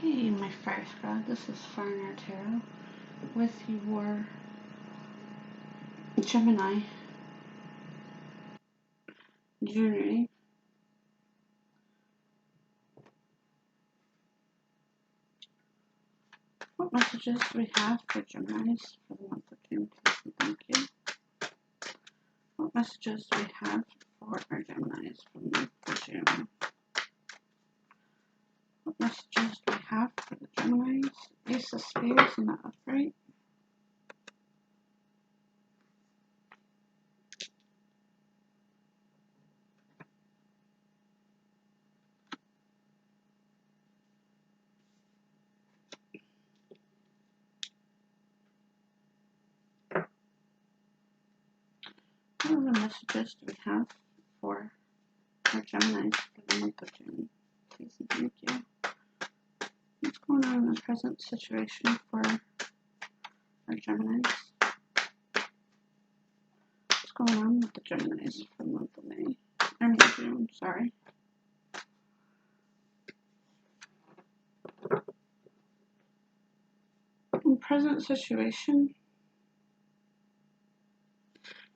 Hey, my fire squad, this is Fire Tarot with your Gemini June reading. What messages do we have for Geminis for the month of June, please and thank you? What messages do we have for our Geminis for the month of June? What messages do we have for the Geminis? Ace of Spades in the upright. What other messages do we have for our Geminis for the month of June, please and thank you? What's going on in the present situation for our Geminis? What's going on with the Geminis for the month of May? I mean June, sorry. In present situation,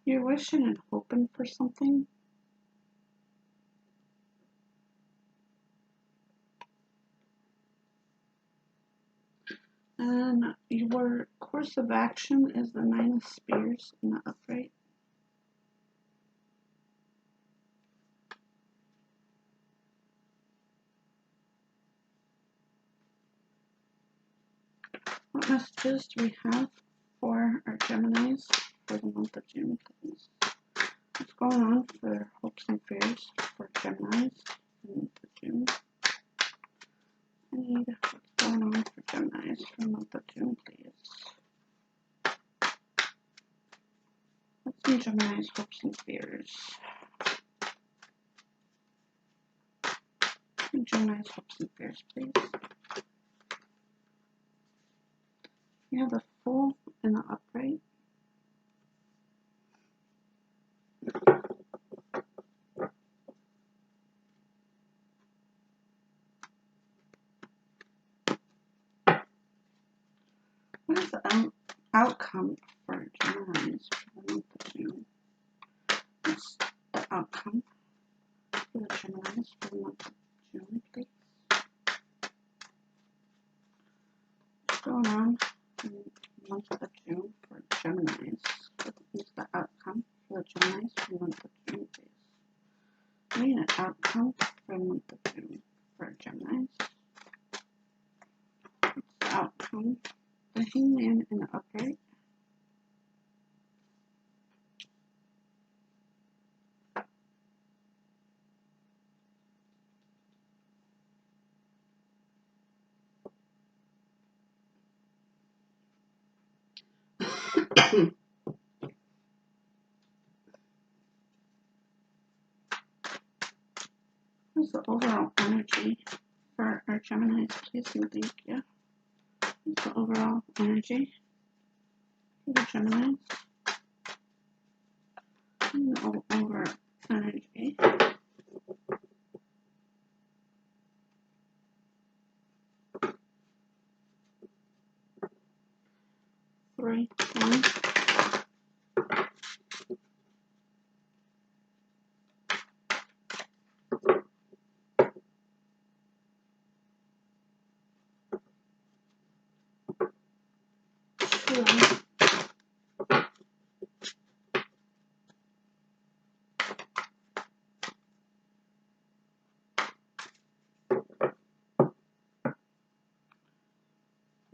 you're wishing and hoping for something. And your course of action is the Nine of Spears in the upright. What messages do we have for our Geminis for the month of June, please? What's going on for hopes and fears for Geminis for the month of June? I need what's going on for Geminis for the month of June, please. What's in Gemini's hopes and fears? Gemini's hopes and fears, please. You have the Fool in the upright. What is the outcome for Geminis for the month of June? What's the outcome for the Geminis for the month of June, please? What's going on in the month of June for Geminis? What is the outcome for the Geminis for the month of June, please? I need an outcome for the month of June for Geminis. What's the outcome? The Hangman in the upright. What's the overall energy for our Geminis, please and thank you? What's the overall energy for the Geminis? And the overall energy. 3, 1.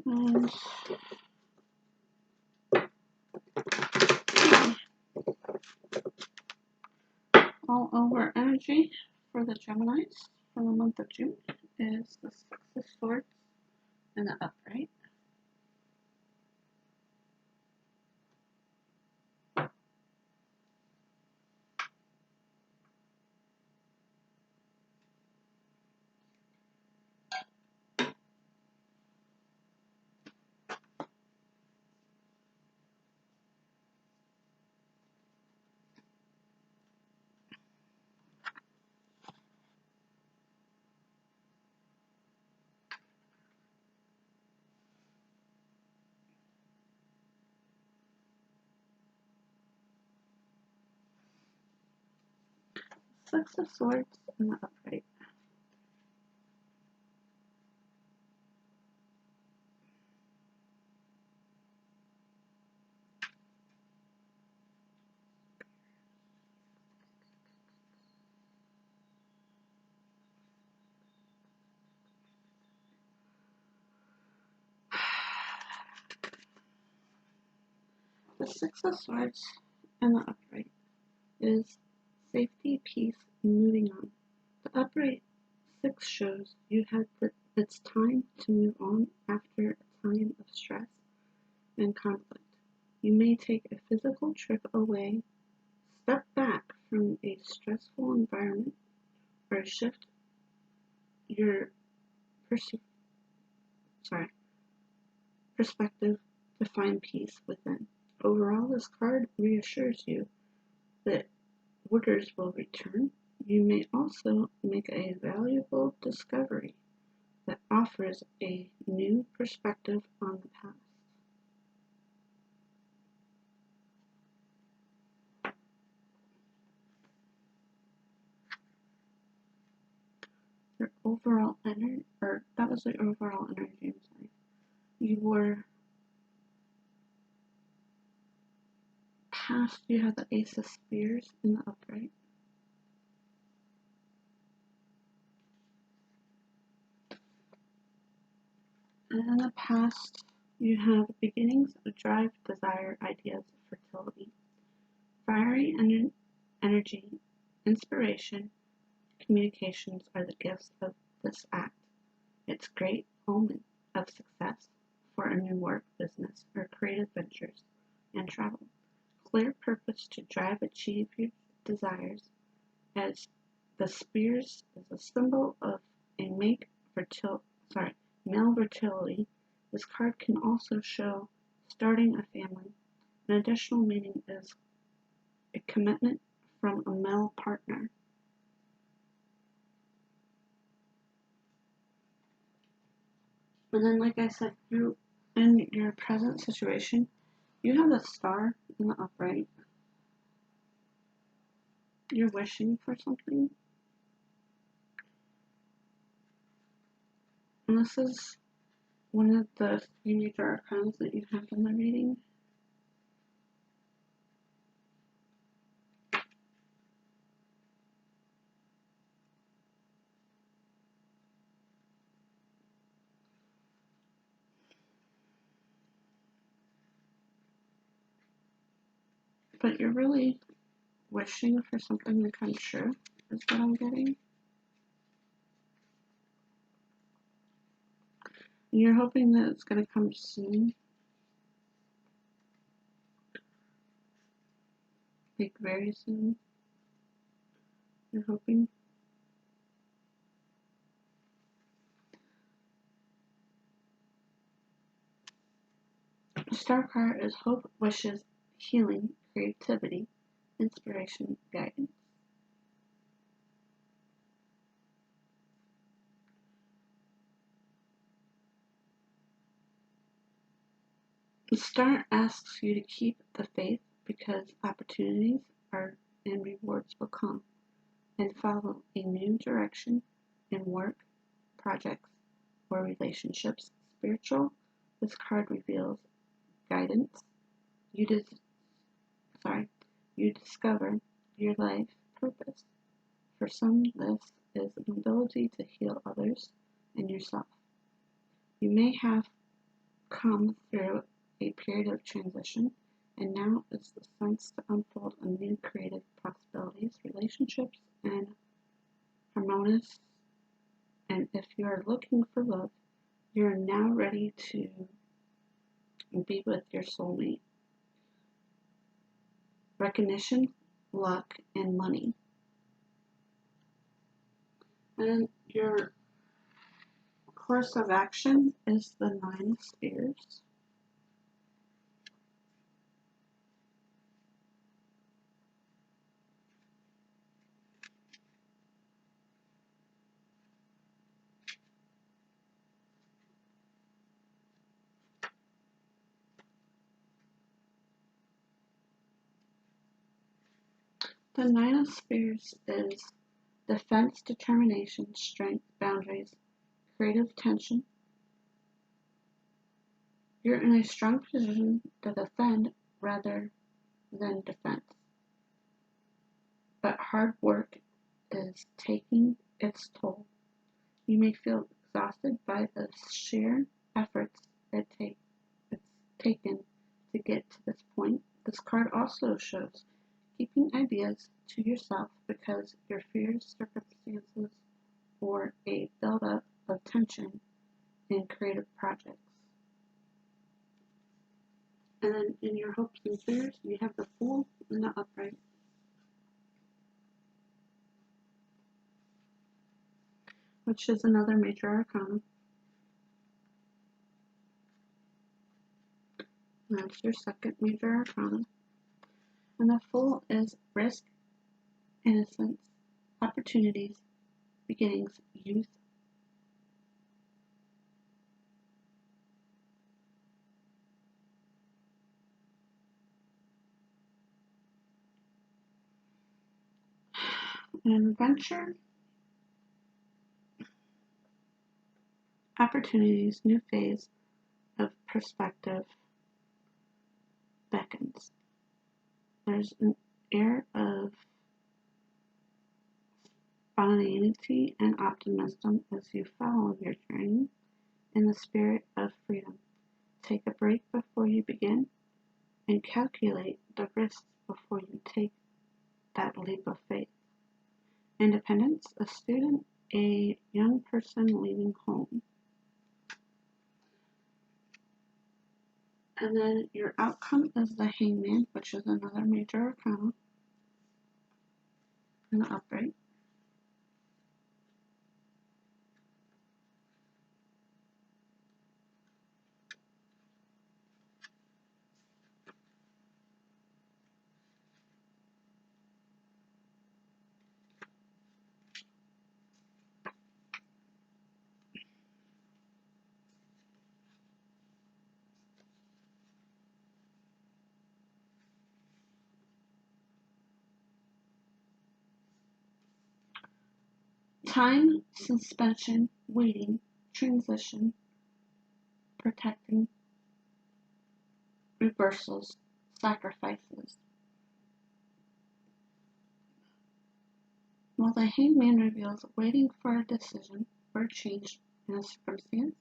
And all over energy for the Geminis for the month of June is the Six of Swords in the upright. Six of Swords in the upright. The Six of Swords in the upright is safety, peace, and moving on. The upright six shows you have it's time to move on after a time of stress and conflict. You may take a physical trip away, step back from a stressful environment, or shift your perspective to find peace within. Overall, this card reassures you that orders will return. You may also make a valuable discovery that offers a new perspective on the past. Your overall energy, or that was the overall energy, I'm sorry. You were past, you have the Ace of Spears in the upright. And in the past, you have beginnings of drive, desire, ideas, fertility. Fiery energy, inspiration, communications are the gifts of this act. It's great omen of success for a new work, business, or creative ventures and travel. Clear purpose to drive, achieve your desires, as the spears is a symbol of a male fertility. This card can also show starting a family. An additional meaning is a commitment from a male partner. And then, like I said, you in your present situation, you have the Star in the upright. You're wishing for something. And this is one of the three major arcana that you have in the reading. But you're really wishing for something to come true, is what I'm getting. And you're hoping that it's going to come soon. Like very soon. You're hoping. The Star card is hope, wishes, healing, creativity, inspiration, guidance. The Star asks you to keep the faith because opportunities are and rewards will come, and follow a new direction in work, projects, or relationships. Spiritual, this card reveals guidance. You discover your life purpose. For some, this is an ability to heal others and yourself. You may have come through a period of transition, and now is the sense to unfold a new creative possibilities, relationships, and harmonious. And if you are looking for love, you are now ready to be with your soulmate. Recognition, luck, and money. And your course of action is the Nine of Spears. The Nine of Spears is defense, determination, strength, boundaries, creative tension. You're in a strong position to defend rather than defense. But hard work is taking its toll. You may feel exhausted by the sheer efforts it's taken to get to this point. This card also shows keeping ideas to yourself because your fears, circumstances, or a buildup of tension in creative projects. And then in your hopes and fears, you have the Fool and the Upright. Which is another major arcana. And that's your second major arcana. And the Fool is risk, innocence, opportunities, beginnings, youth. An adventure, opportunities, new phase of perspective beckons. There's an air of spontaneity and optimism as you follow your journey in the spirit of freedom. Take a break before you begin and calculate the risks before you take that leap of faith. Independence, a student, a young person leaving home. And then your outcome is the Hangman, which is another major arcana, and the Upright. Time, suspension, waiting, transition, protecting, reversals, sacrifices. While the Hangman reveals waiting for a decision or a change in a circumstance,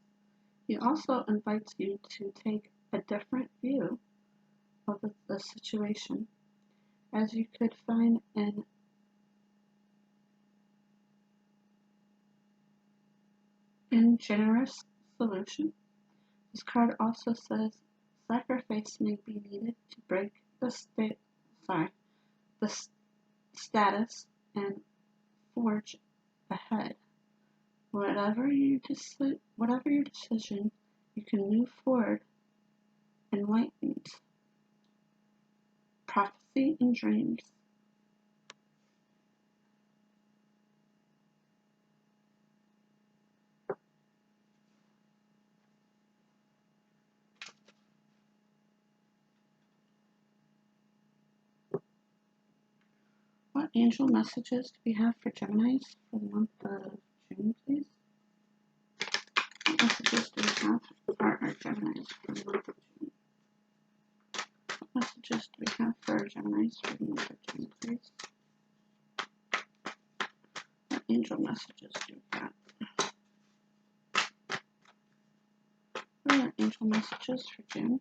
he also invites you to take a different view of the situation, as you could find an ingenuous solution. This card also says sacrifice may be needed to break the status and forge ahead. Whatever your decision, you can move forward enlightened. Prophecy and dreams. What angel messages do we have for Geminis for the month of June, please? What messages do we have for our Geminis for the month of June? What messages do we have for our Geminis for the month of June, please? What angel messages do we have? What are angel messages for June?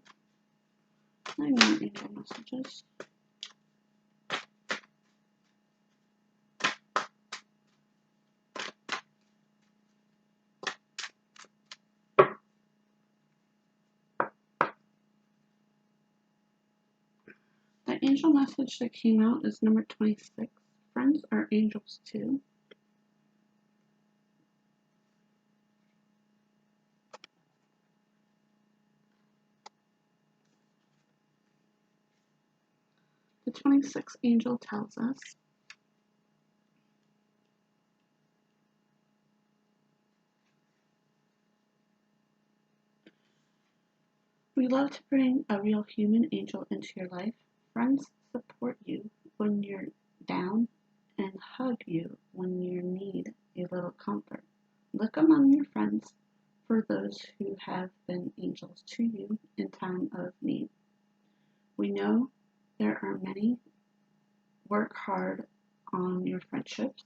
I know angel messages. The angel message that came out is number 26. Friends are angels too. The 26th angel tells us we love to bring a real human angel into your life. Friends support you when you're down and hug you when you need a little comfort. Look among your friends for those who have been angels to you in time of need. We know there are many. Work hard on your friendships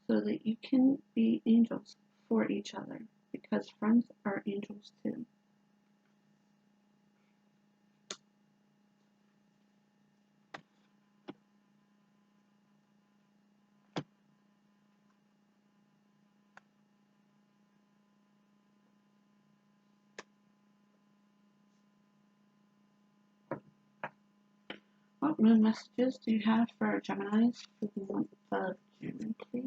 so that you can be angels for each other, because friends are angels too. What moon messages do you have for our Geminis for the month of June, please?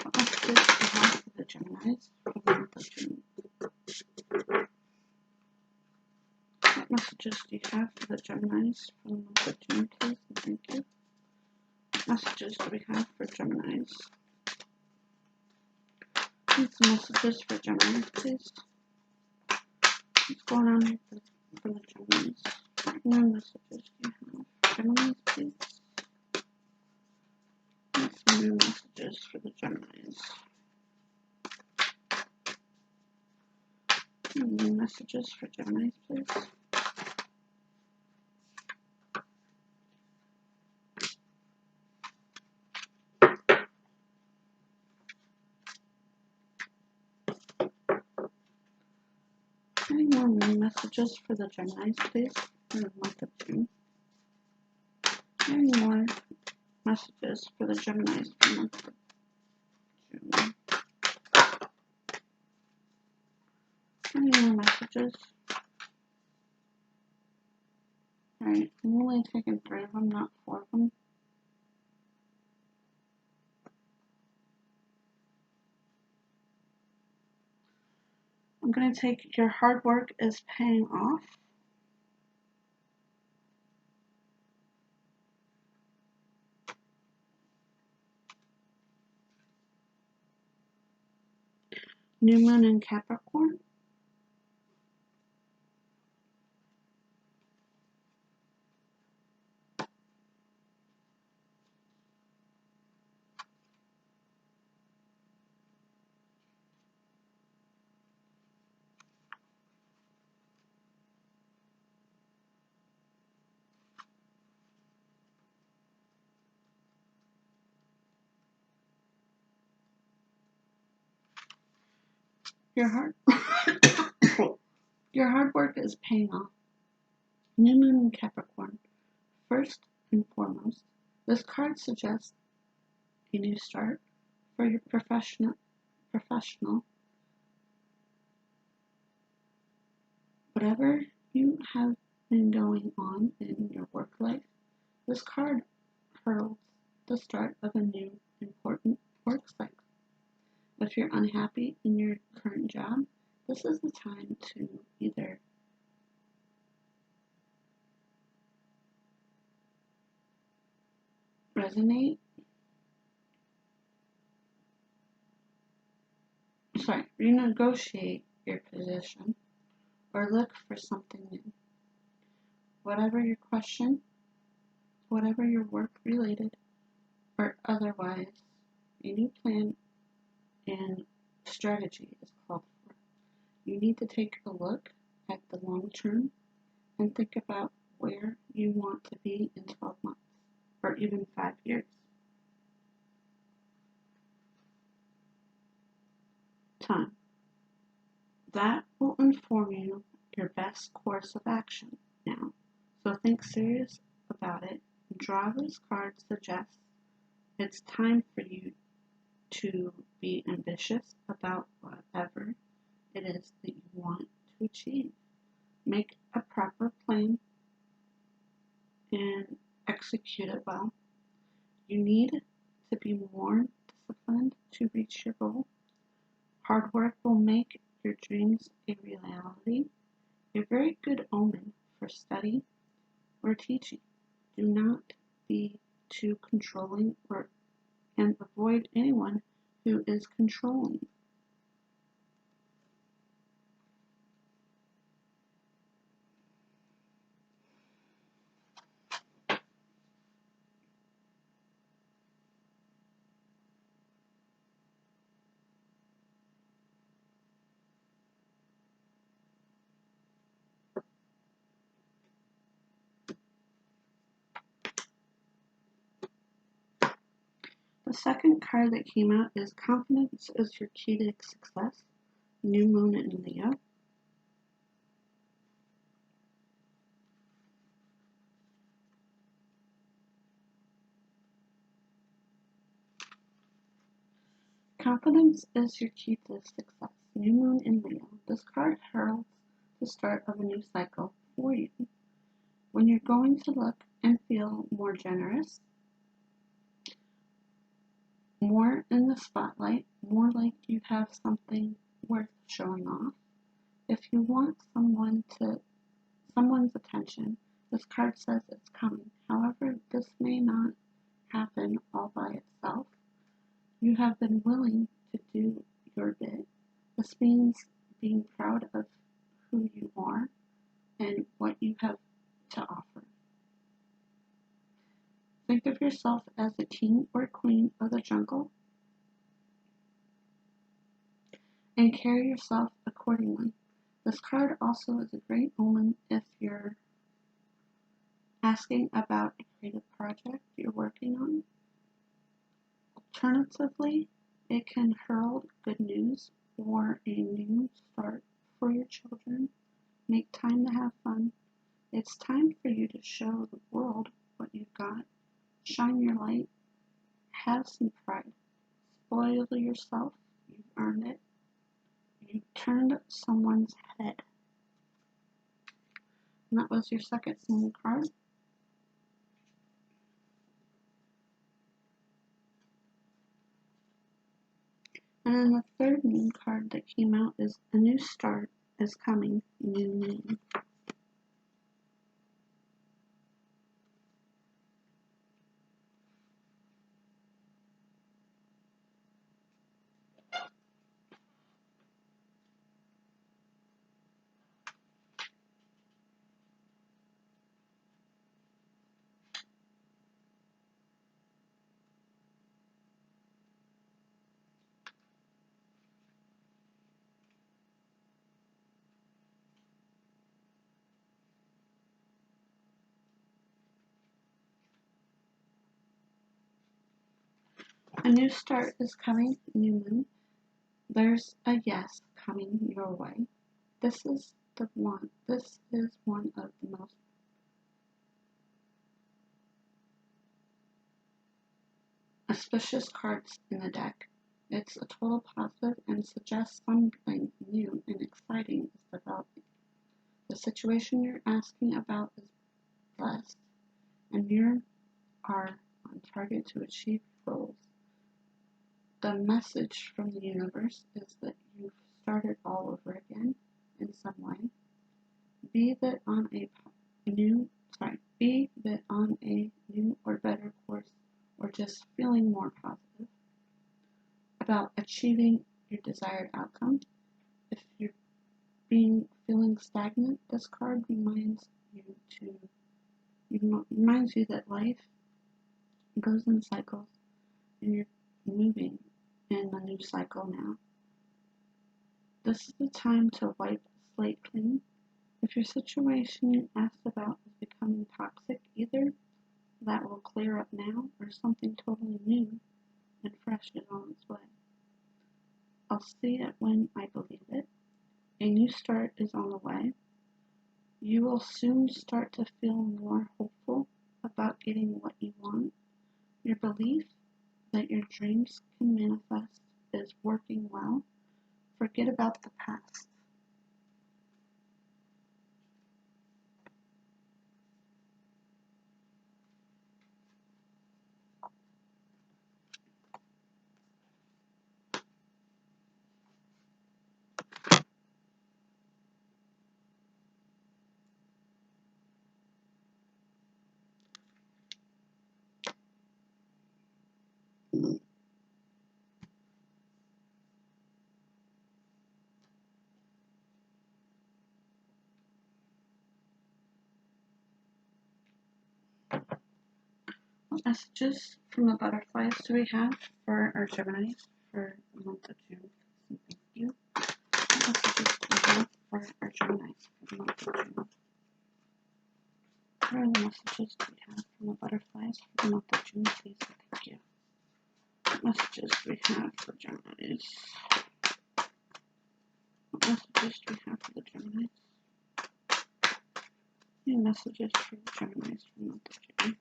What messages do you have for the Geminis for the month of June? What messages do you have for the Geminis for the month of June, please? And thank you. What messages do we have for Geminis? Need some messages for Geminis, please. What's going on for the Geminis? What more messages do you have for Geminis, please? Need some new messages for the Geminis. New messages for Geminis, please. Any more new messages for the Geminis, please, for the month of June? Any more messages for the Geminis for the month of June? Any more messages? Alright, I'm only taking 3 of them, not 4 of them. I'm going to take your hard work is paying off. New moon in Capricorn. Your hard work is paying off. New moon in Capricorn. First and foremost, this card suggests a new start for your professional. Whatever you have been going on in your work life, this card heralds the start of a new important work cycle. If you're unhappy in your current job, this is the time to either renegotiate your position or look for something new. Whatever your question, whatever your work related or otherwise, a new plan and strategy is called for. You need to take a look at the long term and think about where you want to be in 12 months or even 5 years. Time. That will inform you your best course of action now. So think serious about it. Draw this card suggests it's time for you to be ambitious about whatever it is that you want to achieve. Make a proper plan and execute it well. You need to be more disciplined to reach your goal. Hard work will make your dreams a reality. A very good omen for study or teaching. Do not be too controlling and avoid anyone who is controlling. The second card that came out is confidence is your key to success. New moon in Leo. Confidence is your key to success. New moon in Leo. This card heralds the start of a new cycle for you. When you're going to look and feel more generous, more in the spotlight, more like you have something worth showing off. If you want someone's attention, this card says it's coming. However, this may not happen all by itself. You have been willing to do your bit. This means being proud of who you are and what you have to offer. Think of yourself as the king or queen of the jungle and carry yourself accordingly. This card also is a great omen if you're asking about a creative project you're working on. Alternatively, it can herald good news or a new start for your children. Make time to have fun. It's time for you to show the world what you've got. Shine your light. Have some pride. Spoil yourself. You've earned it. You turned someone's head. And that was your second moon card. And then the third moon card that came out is a new start is coming, new moon. A new start is coming, new moon. There's a yes coming your way. This is one of the most auspicious cards in the deck. It's a total positive and suggests something new and exciting is developing. The situation you're asking about is blessed, and you are on target to achieve your goals. The message from the universe is that you've started all over again in some way. Be that on a new or better course, or just feeling more positive about achieving your desired outcome. If you're feeling stagnant, this card reminds you that life goes in cycles, and you're moving in a new cycle now. This is the time to wipe the slate clean. If your situation you asked about is becoming toxic, either that will clear up now or something totally new and fresh is on its way. I'll see it when I believe it. A new start is on the way. You will soon start to feel more hopeful about getting what you want. Your belief that your dreams can manifest is working well. Forget about the past. What messages from the butterflies do we have for our Geminis for the month of June? Thank you. What messages do we have for our Geminis for the month of June? What are the messages do we have from the butterflies for the month of June, please? Thank you. messages we have for Geminis? What messages do we have for the Geminis? Any messages for the Geminis for the month of June?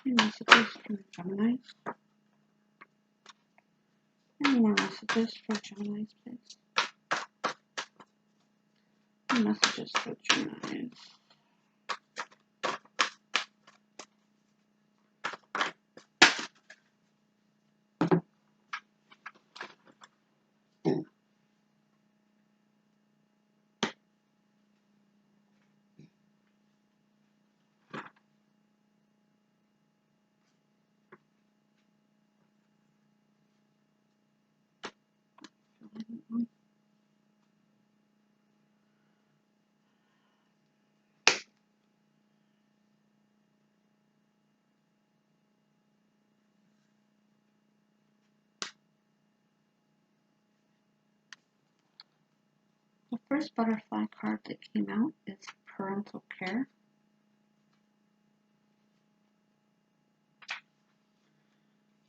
Any messages for the Geminis? Any more messages for Geminis, please? Any messages for Geminis? The first butterfly card that came out is parental care.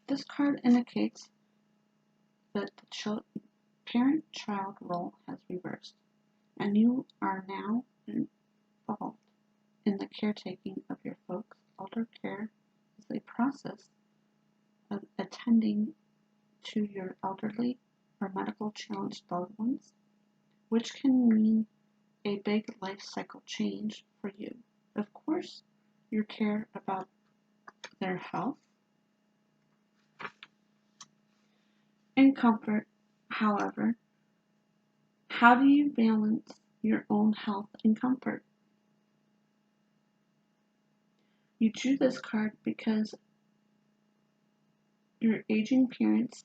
This card indicates that the parent-child role has reversed, and you are now involved in the caretaking of your folks. Elder care is a process of attending to your elderly or medical challenged loved ones, which can mean a big life cycle change for you. Of course, you care about their health and comfort. However, how do you balance your own health and comfort? You drew this card because your aging parents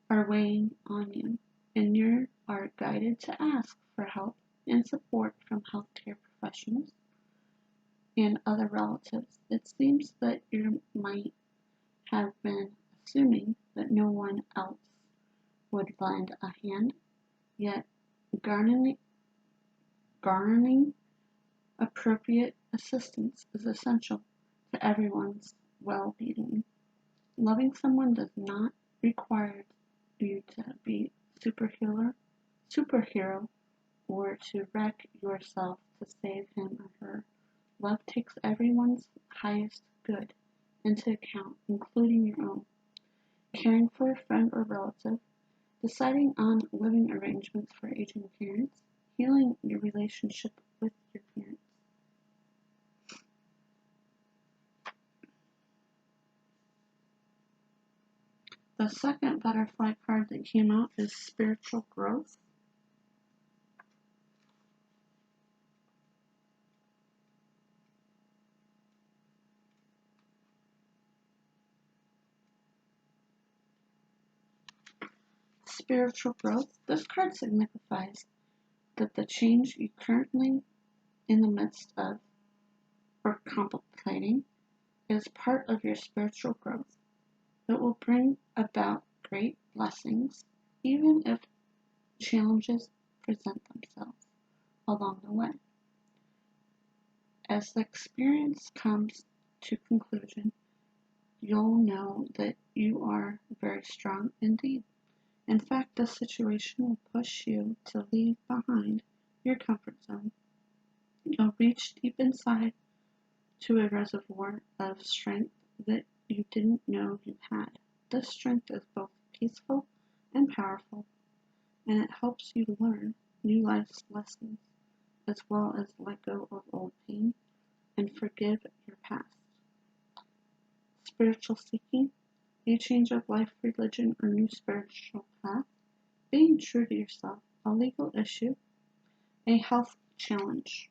are weighing on you, and you are guided to ask for help and support from healthcare professionals and other relatives. It seems that you might have been assuming that no one else would lend a hand, yet garnering appropriate assistance is essential to everyone's well-being. Loving someone does not require you to be superhero or to wreck yourself to save him or her. Love takes everyone's highest good into account, including your own. Caring for a friend or relative, deciding on living arrangements for aging parents, healing your relationship with your parents. The second butterfly card that came out is spiritual growth. Spiritual growth. This card signifies that the change you're currently in the midst of or contemplating is part of your spiritual growth. It will bring about great blessings, even if challenges present themselves along the way. As the experience comes to conclusion, you'll know that you are very strong indeed. In fact, this situation will push you to leave behind your comfort zone. You'll reach deep inside to a reservoir of strength that you didn't know you had. This strength is both peaceful and powerful, and it helps you learn new life's lessons, as well as let go of old pain and forgive your past. Spiritual seeking, a change of life, religion, or new spiritual path, being true to yourself, a legal issue, a health challenge.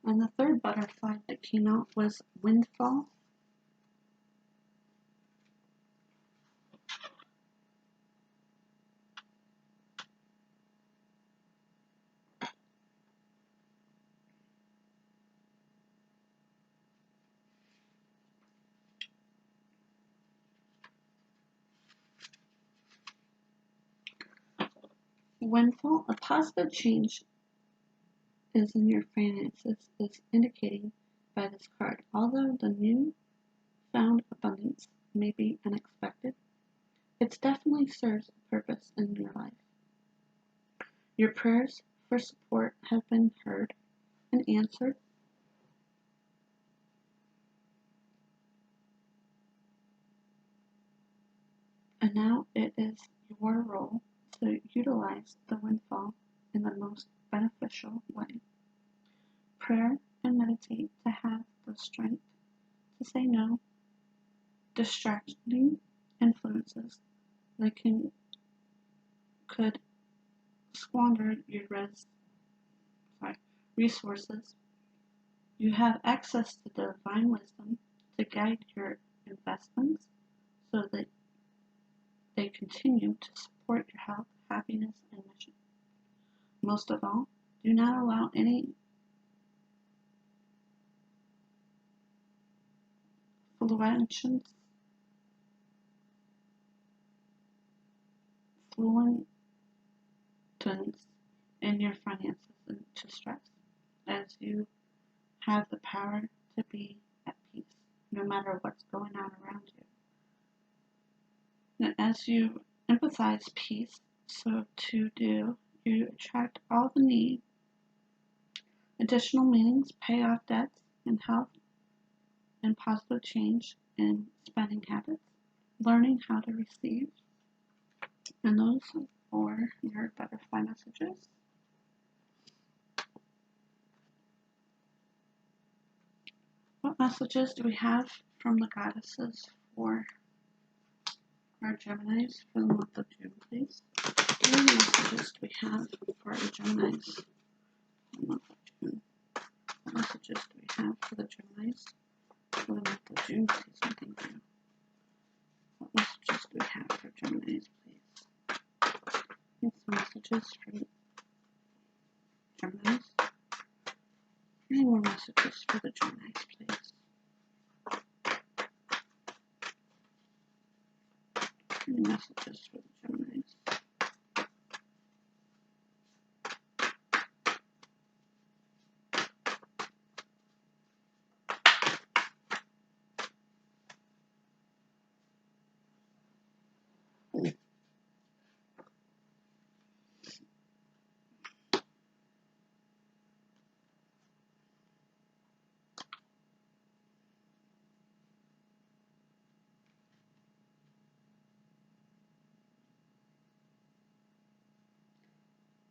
And the third butterfly that came out was windfall. Windfall, a positive change is in your finances, is indicating by this card. Although the new found abundance may be unexpected, it definitely serves a purpose in your life. Your prayers for support have been heard and answered. And now it is your role to utilize the windfall in the most beneficial way. Prayer and meditate to have the strength to say no. Distracting influences that could squander your resources. You have access to divine wisdom to guide your investments so that they continue to support your health, happiness, and mission. Most of all, do not allow any fluctuations in your finances into stress, as you have the power to be at peace no matter what's going on around you. And as you emphasize peace, so to do, you attract all the need, additional meanings, pay off debts, and health, and positive change in spending habits, learning how to receive. And those are your butterfly messages. What messages do we have from the goddesses for our Geminis for the month of June, please? What messages do we have for our Geminis for the month of June? What messages do we have for the Geminis for the month of June, please? And thank you. What messages do we have for Geminis, please? Need some messages for Geminis. Any more messages for the Geminis, please? Any messages for the Geminis?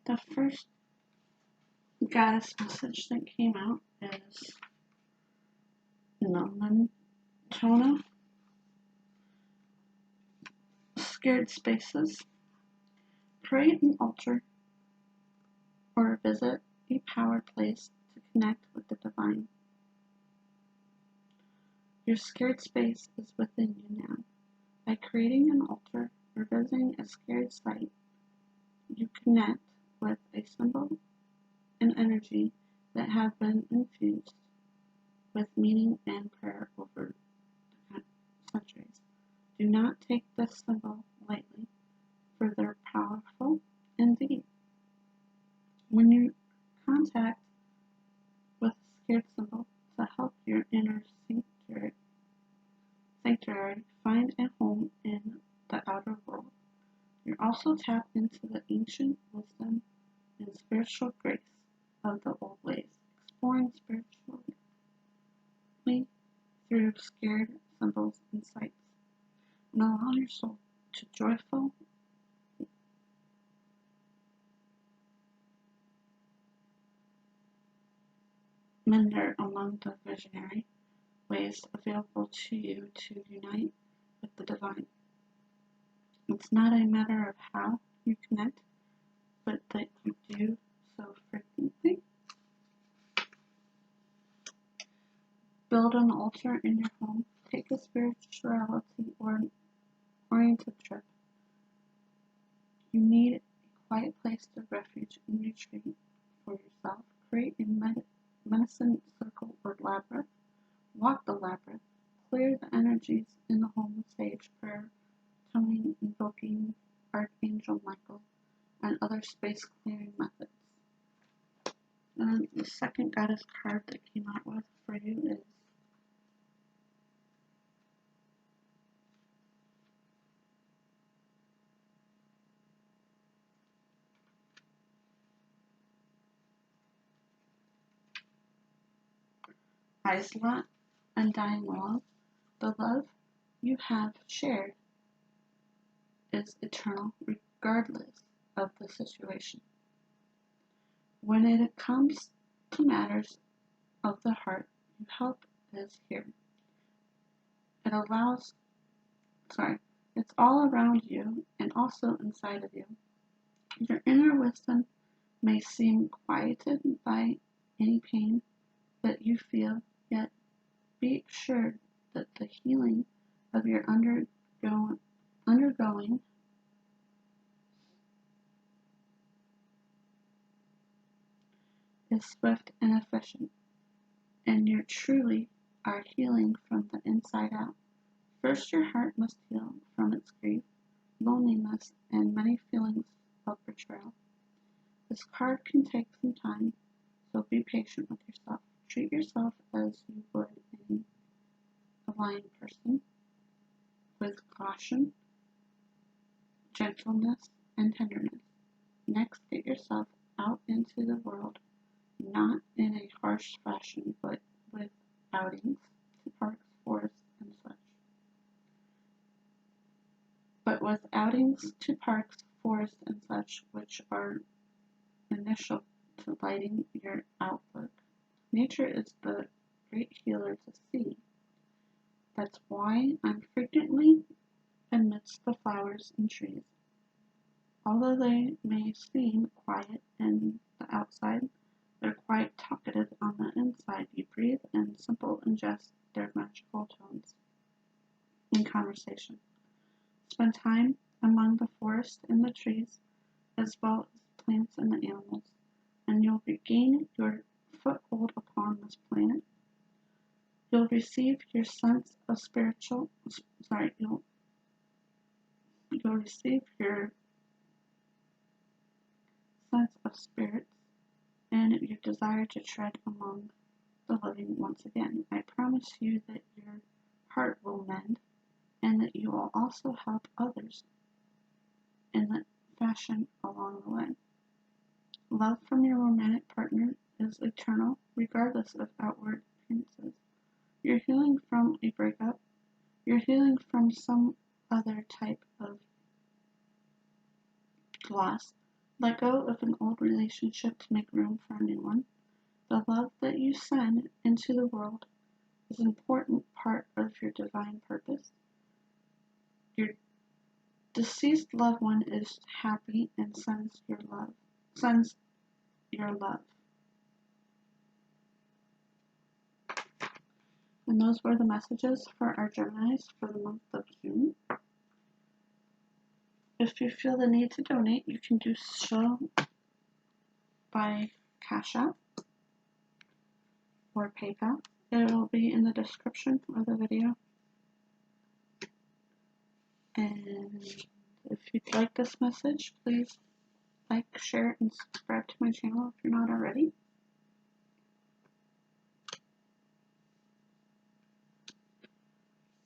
The first goddess message that came out is Junemessages. Scared spaces. Create an altar or visit a powered place to connect with the divine. Your scared space is within you now. By creating an altar or visiting a scared site, you connect with a symbol and energy that have been infused with meaning and prayer over the centuries. Do not take this symbol lightly, for they're powerful indeed. When you contact with a scared symbol to help your inner sanctuary find a home in the outer world, you also tap into the ancient wisdom and spiritual grace of the old ways, exploring spiritually through scared symbols and sights, and allow your soul to joyful meander among the visionary ways available to you to unite with the divine. It's not a matter of how you connect, but that you do so frequently. Build an altar in your home. Take a spirituality oriented trip. You need a quiet place to refuge and retreat for yourself. Create a medicine circle or labyrinth. Walk the labyrinth. Clear the energies in the home with sage prayer, toning, invoking Archangel Michael, and other space clearing methods. And the second goddess card that came out with for you is Isla, Undying Love. The love you have shared is eternal regardless of the situation. When it comes to matters of the heart, your help is here. It's all around you and also inside of you. Your inner wisdom may seem quieted by any pain that you feel, yet be assured that the healing of your undergoing is swift and efficient, and you truly are healing from the inside out. First, your heart must heal from its grief, loneliness, and many feelings of betrayal. This card can take some time, so be patient with yourself. Treat yourself as you would any divine person, with caution, gentleness, and tenderness. Next, get yourself out into the world, not in a harsh fashion, but with outings to parks, forests, and such. Which are initial to lighting your outlook. Nature is the great healer to see. That's why I'm frequently amidst the flowers and trees. Although they may seem quiet in the outside, they're quite talkative on the inside. You breathe and simple ingest their magical tones in conversation. Spend time among the forest and the trees, as well as the plants and the animals, and you'll regain your foothold upon this planet. You'll receive your sense of you'll receive your sense of spirits and your desire to tread among the living once again. I promise you that your heart will mend, and that you will also help others in that fashion along the way. Love from your romantic partner is eternal, regardless of outward appearances. You're healing from a breakup. You're healing from some other type of loss. Let go of an old relationship to make room for a new one. The love that you send into the world is an important part of your divine purpose. Your deceased loved one is happy and sends your love. And those were the messages for our Geminis for the month of June. If you feel the need to donate, you can do so by Cash App or PayPal. It will be in the description of the video. And if you'd like this message, please like, share, and subscribe to my channel if you're not already.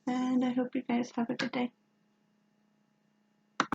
And I hope you guys have a good day.